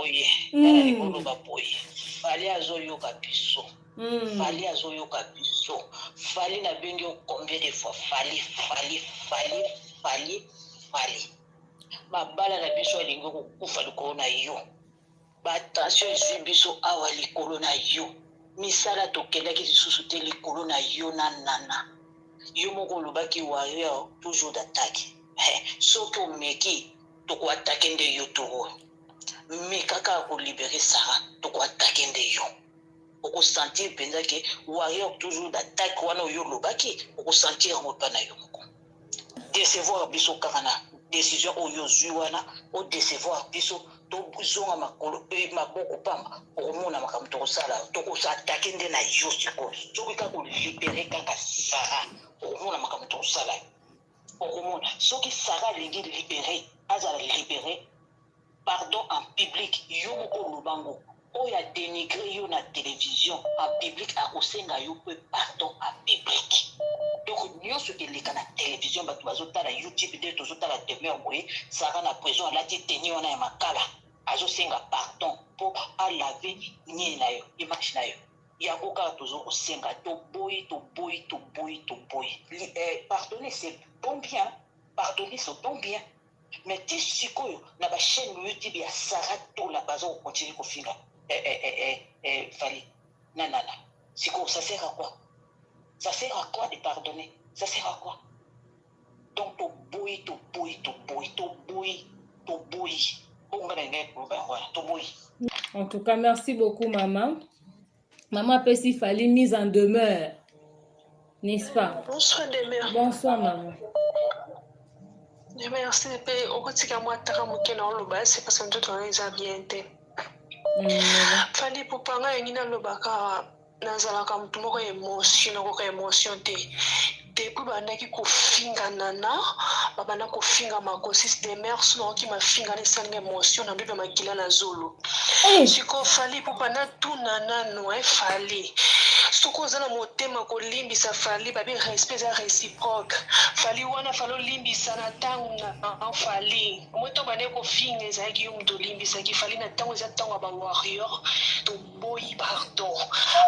boye tala likolo ba boye fali azoyoka biso fali azoyoka biso fali na bengi combien de fois fali mabala na biso alingi kokufa likolo na yo batension ezwi biso awa likolo na yo misala tokendaki lisusu te likolo na yo nana yo moko olobaki wayo toujours d'attaque soki omeki tokoatake nde yo toro me kaka kolibere Sarah tokoatake nde yo okosentir mpenza ke warrior toujours d'attaque wana oyo olobaki okosentir yango mpa na yo moko décevoir biso kaka na décision oyo ozwi wana odécevoir biso tozonga makolo maboko pamba okomona makambo tokosala tokosaatake nde na yo sikoyo soki kaka kolibere kaka Sarah okomona makambo tokosala okomona soki Sarah alingi libéré azala libéré pardon en public yo moko olobango oyo a dénigré yo na télévision en public akosenga yo pe pardon en public donc nyonso eleka na télévision bato bazotala YouTube nde tozotala demeure boye Sarah na prison alati teni wana ya makala azosenga pardon mpo alave nie na yo image na yo yango kaka tozokosenga toboyi pardonner c'est bon bien pardonner c'est bon bien mais ti sikoyo na bachaîne YouTube ya Sarah Tola bazo continuer kofinga fali nanana sikoyo ça sert à quoi de pardonner ça sert à quoi donc toboyi en tout cas merci beaucoup maman Pessi Fali mise en demeure n'est-ce pas? Bonsoir maman. Merci au quotidien moi c'est parce que tout les a bien été Fali pour parler ni na lobaka nazala kam tumoko émotion te depuis bandaki kofinga nana babana kofinga makosi de mers no ki mafinga ne sanga émotion na bibe makila na zolo siko Fali pour pana tout nana no Fali soko zana motema kolimbisa Fali babi respect za réciproque Fali wana falo limbisa na tangu na Fali moto bane kofinga ezaki umto limbisa ki Fali na tangu za tangu ba warrior to boy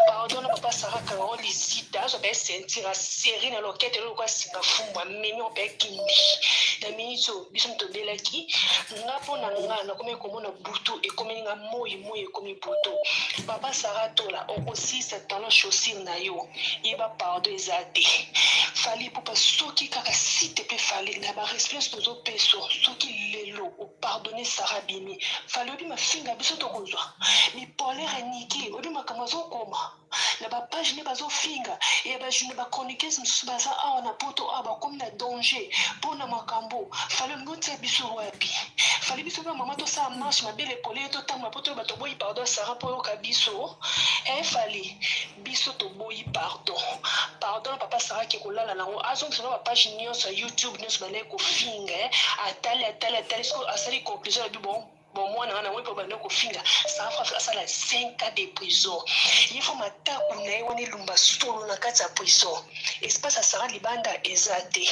pardon na papa Sarah Karol lisita je vais sentir la série na loquette le quoi singa fumba memi on pe kindi na minito bisum to belaki ngapo na ngana comme komona butu e comme nga moyi e comme butu papa Sarah Tola aussi c'est dans le chaussure na yo yeba pardon ezate Fali pour pas soki kaka si te pe Fali na ba respect to peso soki lelo o pardonner Sarah Bimi Fali obi ma finga biso to kozwa mi polaire niki obi makamazo koma na ba page ne bazo finga et ba je ne ba chroniquer msubaza a na poto aba comme na danger pona makambo Fali ngote biso wapi Fali biso ba mama to sa marche ma belle pole to tanga poto ba to boyi pardon Sarah po ka biso Fali biso to boyi pardon papa Sarah ki kolala nango azong sur ba page nyonso YouTube nyonso ba le ko finga atali sko asali conclusion bi bon moi na wepo bana ko finga ça fera ça la 5 ans de prison il faut mataku na yoni lumba solo na kati ya prison espace à Sarah libanda ezate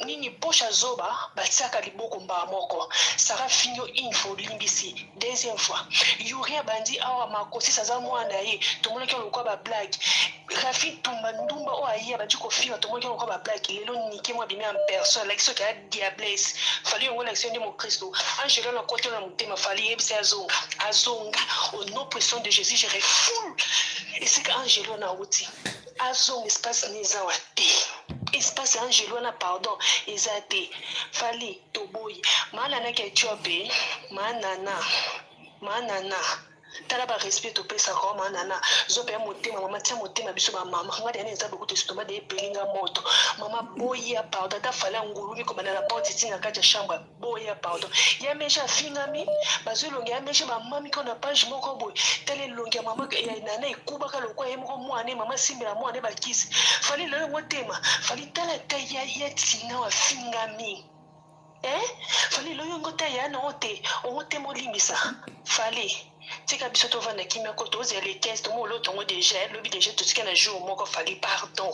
nini pocha zoba batiaka liboko mba moko Sarah finyo info limbisi deuxième fois yuri bandi awa makosi saza mwana ye tomona ki lokwa ba blague Rafi tumba ndumba o aye ba diko fiwa tomona ki lokwa ba blague lelo niki moi bimi en personne like so ka diablesse fali ngo like so ndi mo Kristo angela na côté na mutema fali yebisa azonga au nom puissant de Jésus je refoule et c'est que angelo na uti azonga espace niza wati espace angelo na pardon ezate Fali toboyi mana na ke chope manana tala ba respect to pesa ko manana zo pe motema mama tia motema biso ba mama ngade ene za beaucoup de stoma de pelinga moto mama boya pardon ta fala ngulu bi ko bana la porte tinga kaja chambre boya pardon ya mesha fingami bazo longa ya mesha ba mami ko na page moko boy tele longa mama ya nana ikuba ka lokwa ye moko mwana mama simbela mwana ba kisi Fali le motema Fali tala taya ya tinga wa fingami Fali lo yongo taya na ote o motema limbisa Fali tika biso tovanda kimia ko tozela les 15 tomo lo tongo déjà lobi déjà tosika na jour moko fali pardon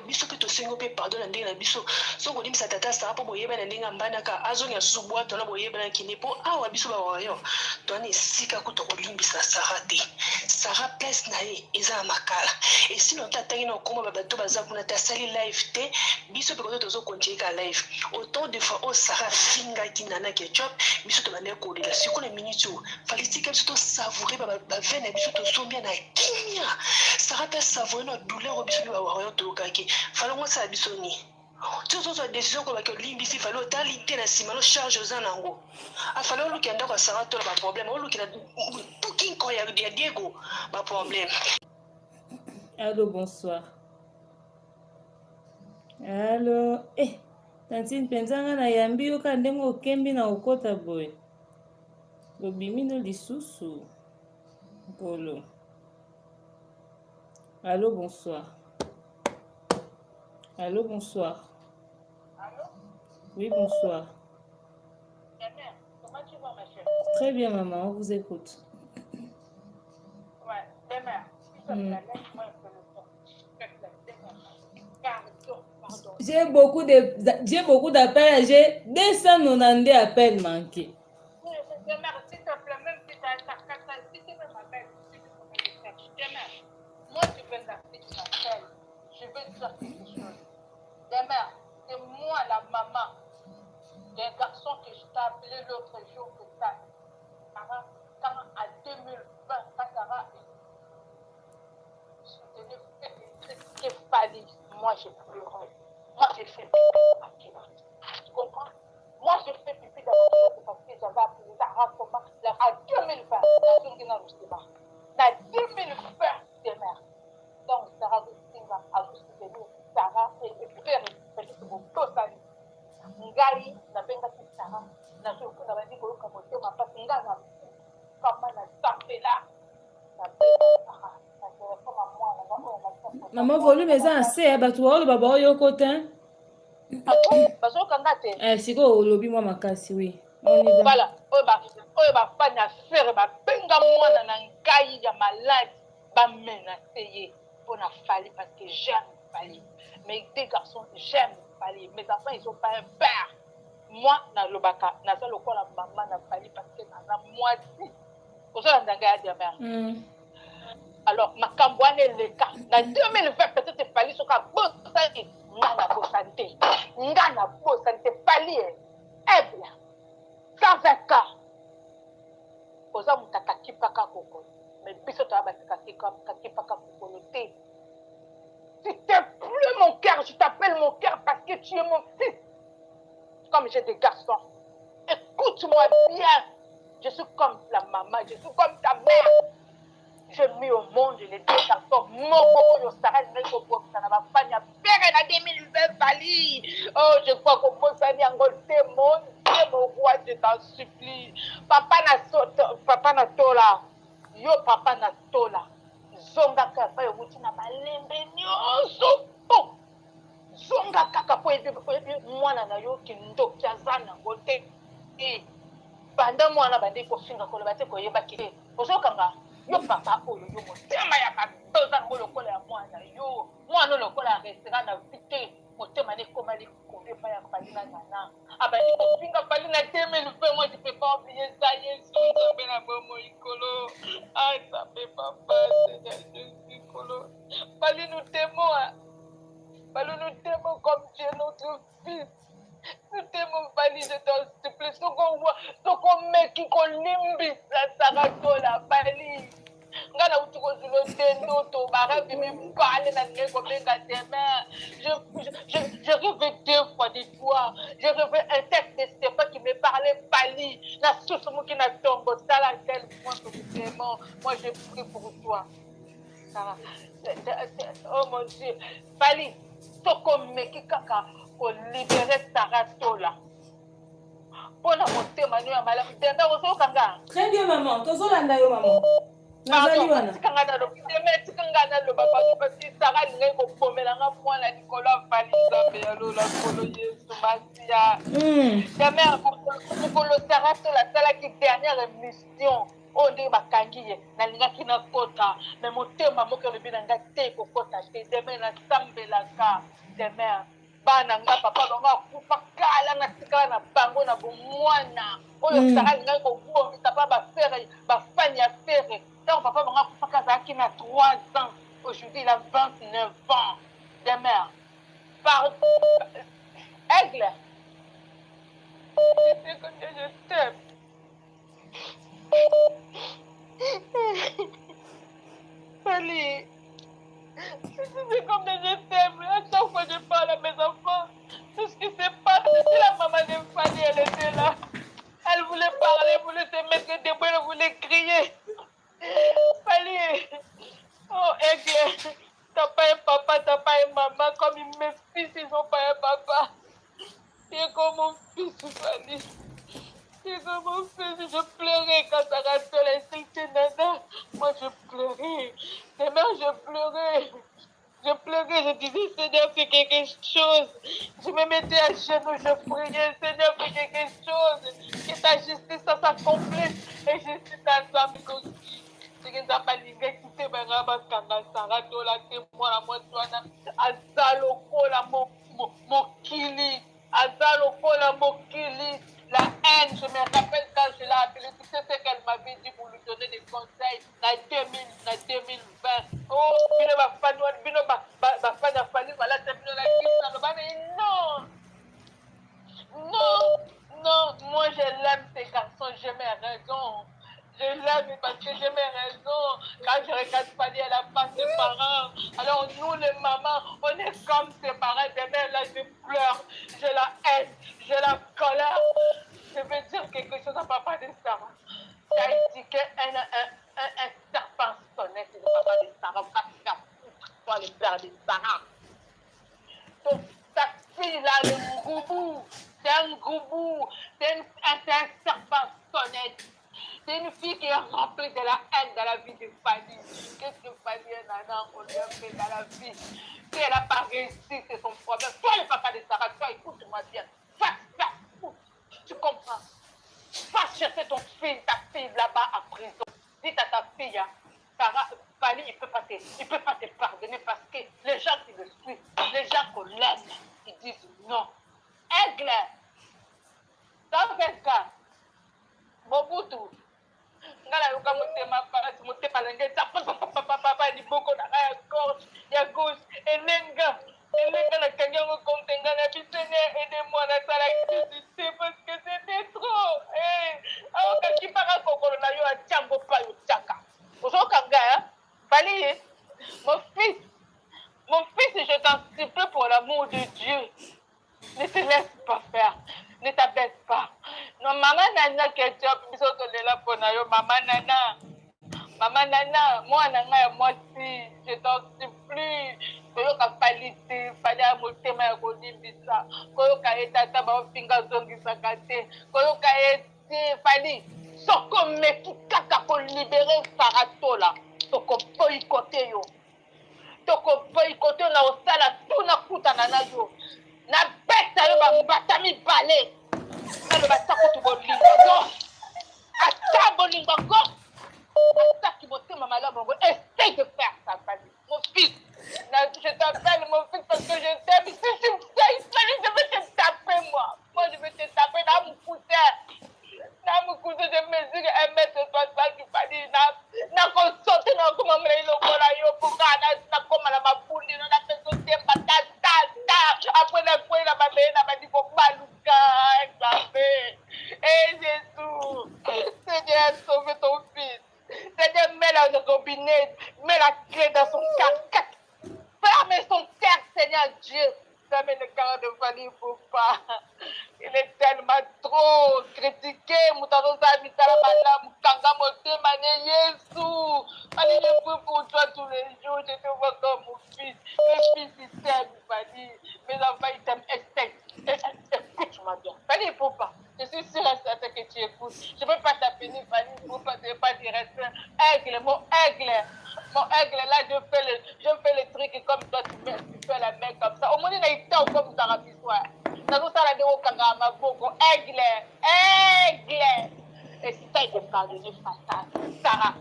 biso pe tosengo pe pardon na ndenge na biso soko limisa tata sa po boyeba na ndenge mbanaka azonya subwa to na boyeba na kinepo awa biso ba wayo to ni sika ko to limbisa sarate sara place na ye eza makala et sinon tata ina okoma ba bato baza kuna ta sali live te biso pe ko tozo konjeka live autant de fois o sara finga kinana ketchup biso to bande ko lela siko na minute falitika biso to savourer ba vene biso to sombia na kimia sara pe savourer na douleur biso ba wayo to kaki falongo sa biso ni tout autre décision ko ba ke limbisi falo talité na simalo charge aux anango a falo lu kenda ko sara to ba problème o lu kina booking ko ya Diego ba problème. Allô, bonsoir. Allô, Tantine penzanga na yambi yoka ndengo okembi na okota boy. Lobimino lisusu. Polo. Allô, bonsoir. Allô, bonsoir. Allô? Oui, bonsoir. Comment tu vas, ma chérie? Très bien, maman, on vous écoute. Ouais, demain, si ça me laisse, moi, je peux le faire. Pardon. J'ai beaucoup d'appels, j'ai 290 appels manqués. Oui, demain, s'il te plaît, même si tu as ta carte, si tu veux m'appeler, si tu veux me faire. Demain, moi, je veux l'appeler, tu m'appelles. Je veux te dire quelque chose. Demain, c'est moi, la maman d'un garçon que je t'ai appelé l'autre jour que ça. Quand à 2020, quand Sarah est fallu, moi j'ai pleuré. Moi j'ai fait pipi. Tu comprends? Moi j'ai fait pipi dans mon parce que j'avais appelé Sarah comment à 2020. Dans 2020, c'est mère. Donc Sarah Singa a soutenu Sarah et frère et mon total. Ngai na benga Sarah na soko na bandi ko kamoto ma pasinga na kama na tapela na Sarah na telefone à moi na Maman volume eza assez bato wa baba oyo kotin. Bazo kanga te. Siko olobi mwa makasi oui. Voilà, oyo ba fanya faire ba benga mwana na ngai ya malade ba menacer ye pour na Fally parce que j'aime Fally. Mais des garçons j'aime Fally. Mes enfants ils ont pas un père. Moi na lobaka na ça lokola maman na Fally parce que na moitié. Ozo ndanga ya diamère. Alors makambo ane leka na 2020 peut-être Fally soka bosani ngana bosante Fally Ebla 120 ans oza mutaka kipaka koko mais biso to abataka kipaka koko te. Tu t'es plus mon cœur, je t'appelle mon cœur parce que tu es mon fils. Comme j'ai des garçons, écoute-moi bien. Je suis comme la maman, je suis comme ta mère. Je mis au monde les deux garçons. Mon beau, je s'arrête, mais je vois que ça n'a pas fait. Père, en 2020, Fally. Oh, je crois qu'on peut s'en aller. Mon roi, je t'en supplie. Papa na tola. Yo, papa na tola. Zonga kaka yo muti na balembe nyonso. Zonga kaka po ebi mwana na yo kindoki azana ngote. Banda mwana bandi ko finga ko lebate ko yeba kile. Ozokanga yo papa oyo yo motema ya batoza ngolo kola ya mwana lokola restaurant na vite motema ne komali ko pa ya Fally na nana. Abandi ko finga Fally na 2020 moi je peux pas oublier ça Yesu nzambe na bomo ikolo. Ai ça fait papa Jésus ikolo. Fally nous t'aimons comme tu es notre fils. Nous t'aimons Fally, je t'en supplie. Soko meki ko limbi la Saratola Fally. Ngana utiko zulo tendo to bara bimi parler na ngeko benga demain. Je rêvais 2 fois d'histoire. Je rêvais un texte de Stéphane qui me parlait Fally. Na susumu qui na tombo sala tel point que nous t'aimons. Moi je prie pour toi. Sarah. Oh mon Dieu. Fally, soko meki kaka ko libérer Saratola. Pona motema nyo ya malamu. Tenda osokanga. Très bien maman, tozolanda yo maman. Nazali wana. Tikanga na lo baba parce que Sarah ngai ko pomelanga mwana Nicolas Fally Nzambe ya lo la kolo Yesu Masia. Ta mère ko Sarah to la sala qui dernière émission. oyo ndenge bakangi ye nalingaki nakota me motema moko elobi na ngai te kokota te deme nasambelaka deme bana nga papa bango akufa kala natikala na bango na bomwana oyo sara alingai kobomisa mpa bafani ya fere ntango papa bango akufaka azalaki na 3 ans aujourd'hui il a 29 ans deme par aigle je t'aime. Fali, c'est comme je t'aime. À chaque fois que je parle à mes enfants, tout ce qui se passe, c'est la maman de Fali, elle était là. Elle voulait parler, elle voulait se mettre debout, elle voulait crier. Fali, oh Aigle, t'as pas un papa, t'as pas un maman, comme mes fils, ils ont pas un papa. Tu es comme mon fils, Fali. Tu es comme mon fils, je pleurais quand ça reste l'insulté Nana. Moi, je pleurais. Demain, je pleurais. Je pleurais, je disais, Seigneur, fais quelque chose. Je me mettais à genoux, je priais, Seigneur, fais quelque chose. Que ta justice s'accomplisse. Et je suis ensemble comme je ne sais pas linger qui te verra parce que Sarah dola témoin la moitié azaloko la mokili azaloko la mokili la haine. Je me rappelle quand je l'ai appelée, tu sais ce qu'elle m'avait dit pour lui donner des conseils en 2020. Oh, bino ba fani bino ba fani fani voilà bino la kisa non. Non, non, moi je l'aime ces garçons, j'ai mes raisons. Je l'aime parce que j'ai mes raisons. Quand je regarde Fanny, elle n'a pas ses parents. Alors nous les mamans, on est comme ses parents. Demain là, je pleure, j'ai la haine, j'ai la colère. Je veux dire quelque chose à papa de Sarah. Tu as indiqué un serpent sonnette de papa de Sarah. Va te faire foutre, toi le père de Sarah. Donc ta fille là, le goubou, c'est un goubou, c'est un serpent sonnette. C'est une fille qui est remplie de la haine dans la vie de Fanny. Qu'est-ce que Fanny et Nana ont fait dans la vie? Si elle n'a pas réussi, c'est son problème. Toi, le papa de Sarah, toi, écoute-moi bien. Tu comprends? Va chercher ton fils, ta fille là-bas à prison. Dis à ta fille, hein, Sarah, Fanny, il ne peut pas te pardonner parce que les gens qui le suivent, les gens qu'on l'aime, ils disent non. Aigle, dans ce cas, Mobutu, ngala yoka motema parasi motema lenge papa ni boko na ya gauche ya gauche elenga na kanyango kontenga na bisene aidez-moi na sala activité parce que c'était trop aoka kipaka kokolo na yo achango pa yo chaka ozoka ngaya Fali mon fils je t'en supplie pour l'amour de Dieu ne te laisse pas faire. Ne t'abaisse pas. Non, maman Nana, que tu as pu de la ponayo, maman Nana, moi, Nana, moi aussi, je t'en supplie. Koyoka palite, fallait à monter ma godibisa. Koyoka etata, ma finga zongi sakate. Koyoka ete, fallait. Soko meki kaka pour libérer Saratola. Soko boycotter yo. Soko boycotter na osala, tout na kuta na yo. Na bête yo bata mi balé na le bata ko to bolingo go ata bolingo go ata ki motema malabo go essaye de faire ça Fanny mon fils je t'appelle mon fils parce que je t'aime si tu me fais je vais te taper moi je vais te taper dans mon couteau je mesure 1m60 qui Fanny na ko sauter na ko mamela ilokola yo pokana na koma na mapundi na peso temba après la fois la mamelle m'a dit faut pas Luca et Jésus Seigneur sauve ton fils Seigneur mets la robinet mets la clé dans son cœur ferme son cœur Seigneur Dieu ferme le cœur de Fanny il faut pas il est tellement trop critiqué Moutarosa Mitala Mala Mukanga Motema ne Yesu Fanny je prie pour toi tous les jours je te vois comme mon fils mes fils ils t'aiment Fanny mes enfants ils t'aiment écoute-moi bien Fanny il faut pas je suis sûre et certaine que tu écoutes je ne peux pas t'appeler Fanny il ne faut pas dire aigle mon aigle là je fais le truc comme toi tu fais la main comme ça au moins il a été comme ça rapide toi ça nous ça la déo kanga maboko aigle essaye de pardonner Fatal. Sarah,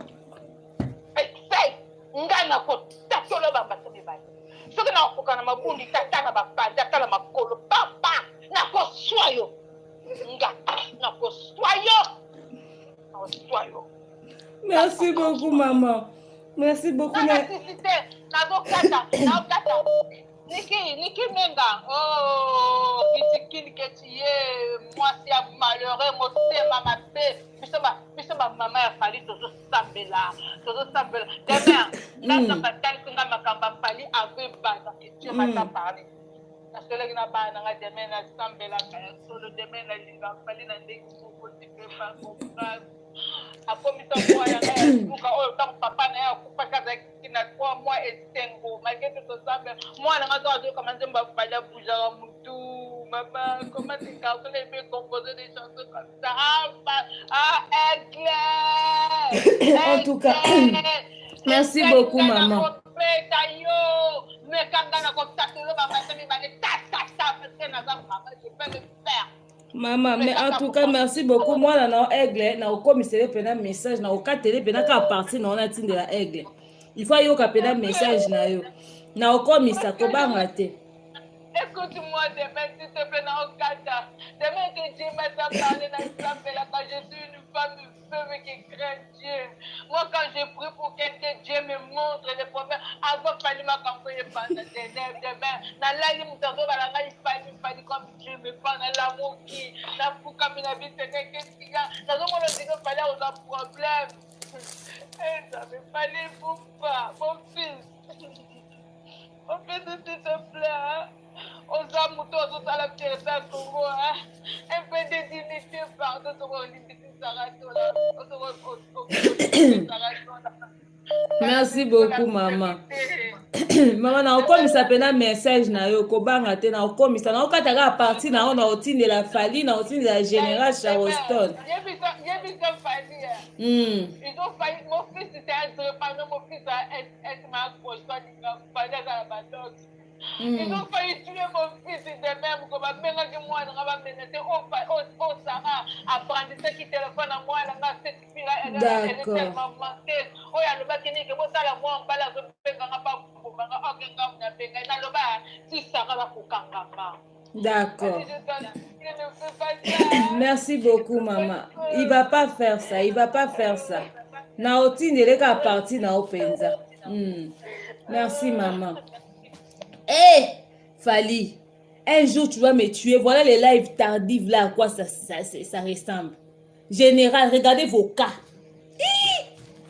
essaye. Ngana ko tatolo bambasa mibali. Soki na okokana mabundi tata na bapanda tala makolo papa na ko soyo. Nga na ko soyo. Na ko soyo. Merci beaucoup maman. Merci beaucoup. Niki Menga, oh, qui est moi c'est malheureux, moi c'est ma paix, puisque ma maman a fallu toujours s'embellir, demain, dans la bataille que ma maman a fallu avec base, que Dieu m'a parlé. Parce que là, il y a pas demain, la s'embellir, solo demain, il va falloir la négocier pour te faire comprendre. Après, moi, papa n'a pas qui n'a 3 mois et 5 mois. Malgré tout ça, moi, on a commencé à bouger à Moutou. Maman, comment tu calcules les composer des chansons comme ça? Éclair! En tout cas, merci beaucoup, maman. Maman, mais en tout cas, merci beaucoup. Moi, là, dans Aigle, na commissaire pena message, na oka télé pena ka partie na on a de la Aigle. Il faut y oka pena message na yo. Na commissaire to bangate. Écoute-moi demain, s'il te plaît, na okata. Demain que Dieu m'a parlé dans l'islam, quand je suis une femme veuve qui craint Dieu. Moi, quand je prie pour quelqu'un, Dieu me montre les problèmes. Avant, il fallait m'accompagner pendant des nerfs demain. Dans la ligne, il fallait comme Dieu me parle dans l'amour qui, la fou comme il a vu, c'est qu'est-ce qu'il y a. Dans le monde, il fallait avoir un problème. Et ça me fallait pour pas, mon fils. Mon fils, s'il te plaît, hein. Aux hommes, tous à la pierre, ça, Congo, hein. Un peu de dignité, pardon, merci beaucoup, maman. Maman, na okomi sa pena message na yo ko banga te na okomi sa na okataka a partir na on a otine la Fali na otine la général Charleston. Ils ont failli, mon fils c'était un drépano, mon fils est ma poche, ils ont failli tuer mon fils de même, comme moi, on Sarah apprenti qui téléphone à moi, cette fille-là, elle est tellement manquée. Oh, il y a le bas qui dit que moi, ça, la moi, on va la d'accord. Merci beaucoup, maman. Il va pas faire ça. Il va pas faire ça. Naoti n'est qu'à partir na Openza. Merci, maman. Eh, Fali, un jour tu vas me tuer. Voilà les lives tardifs là, à quoi ça ressemble. Général, regardez vos cas.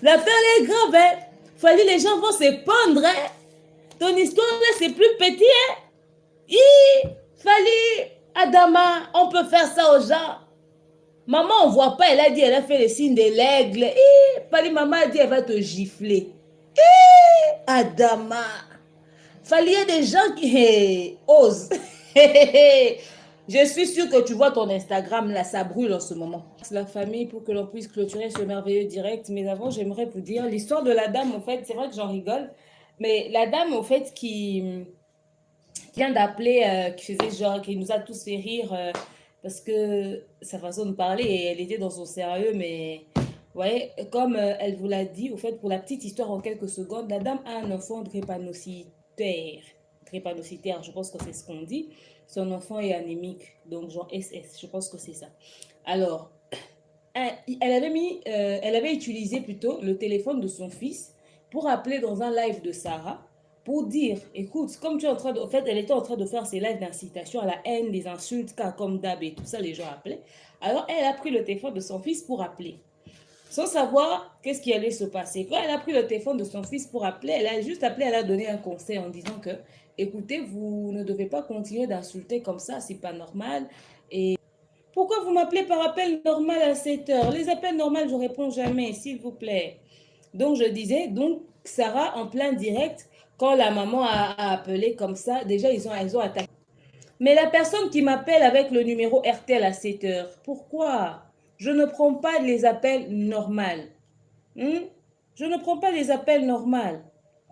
L'affaire est grave, hein. Fali, les gens vont se pendre, hein. Ton histoire là, c'est plus petit, hein. Fali, Adama, on peut faire ça aux gens. Maman, on voit pas, elle a dit, elle a fait le signe de l'aigle. Fali, maman a dit, elle va te gifler. Adama. Fali, il y a des gens qui osent. Je suis sûre que tu vois ton Instagram, là, ça brûle en ce moment. La famille, pour que l'on puisse clôturer ce merveilleux direct. Mais avant, j'aimerais vous dire l'histoire de la dame, en fait, c'est vrai que j'en rigole. Mais la dame, en fait, qui vient d'appeler, qui faisait genre, qui nous a tous fait rire, parce que sa façon de parler, elle était dans son sérieux, mais... Ouais, comme elle vous l'a dit, au fait, pour la petite histoire en quelques secondes, la dame a un enfant drépanocytaire, je pense que c'est ce qu'on dit. Son enfant est anémique, donc genre SS, je pense que c'est ça. Alors, elle avait utilisé plutôt le téléphone de son fils pour appeler dans un live de Sarah, pour dire, écoute, comme tu es en train de... En fait, elle était en train de faire ses lives d'incitation à la haine, des insultes, car comme d'hab et tout ça, les gens appelaient. Alors, elle a pris le téléphone de son fils pour appeler. Sans savoir qu'est-ce qui allait se passer. Quand elle a pris le téléphone de son fils pour appeler, elle a juste appelé, elle a donné un conseil en disant que, écoutez, vous ne devez pas continuer d'insulter comme ça, c'est pas normal. Et pourquoi vous m'appelez par appel normal à 7 heures? Les appels normaux, je réponds jamais, s'il vous plaît. Donc, je disais, donc, Sarah, en plein direct, quand la maman a appelé comme ça, déjà, ils ont attaqué. Mais la personne qui m'appelle avec le numéro RTL à 7 heures, pourquoi? Je ne prends pas les appels normaux. Je ne prends pas les appels normaux.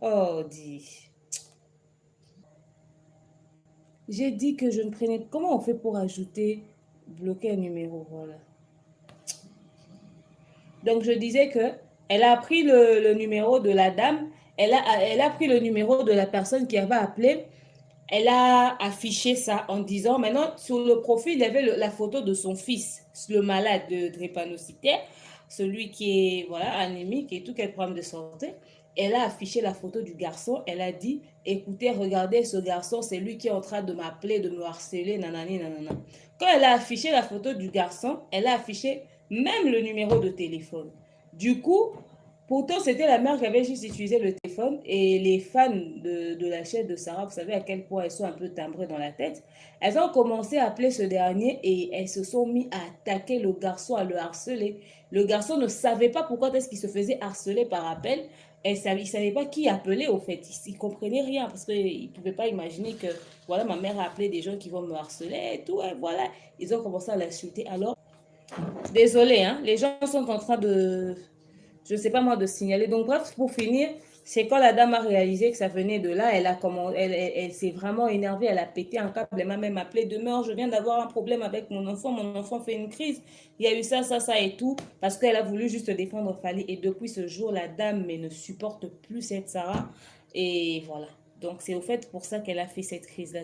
Oh, dis. J'ai dit que je ne prenais... Comment on fait pour ajouter, bloquer un numéro? Voilà. Donc, je disais que elle a pris le numéro de la dame, elle a pris le numéro de la personne qui avait appelé, elle a affiché ça en disant, maintenant, sur le profil, il y avait la photo de son fils, le malade de drépanocytaire, celui qui est, voilà, anémique et tout, quel problème de santé. Elle a affiché la photo du garçon, elle a dit, écoutez, regardez ce garçon, c'est lui qui est en train de m'appeler, de me harceler, nanani, nanana. Quand elle a affiché la photo du garçon, elle a affiché même le numéro de téléphone. Du coup, pourtant, c'était la mère qui avait juste utilisé le téléphone et les fans de la chaîne de Sarah, vous savez à quel point elles sont un peu timbrées dans la tête, elles ont commencé à appeler ce dernier et elles se sont mis à attaquer le garçon, à le harceler. Le garçon ne savait pas pourquoi est-ce qu'il se faisait harceler par appel. Il ne savait pas qui appelait au fait. Il ne comprenait rien parce qu'il ne pouvait pas imaginer que voilà, ma mère a appelé des gens qui vont me harceler et tout. Et voilà, ils ont commencé à l'insulter. Alors, désolé, hein, les gens sont en train de, je ne sais pas moi, de signaler. Donc bref, pour finir, c'est quand la dame a réalisé que ça venait de là, elle s'est vraiment énervée, elle a pété un câble, elle m'a même appelé demain, je viens d'avoir un problème avec mon enfant fait une crise, il y a eu ça et tout, parce qu'elle a voulu juste défendre Fally. Et depuis ce jour, la dame ne supporte plus cette Sarah. Et voilà. Donc c'est au fait pour ça qu'elle a fait cette crise-là.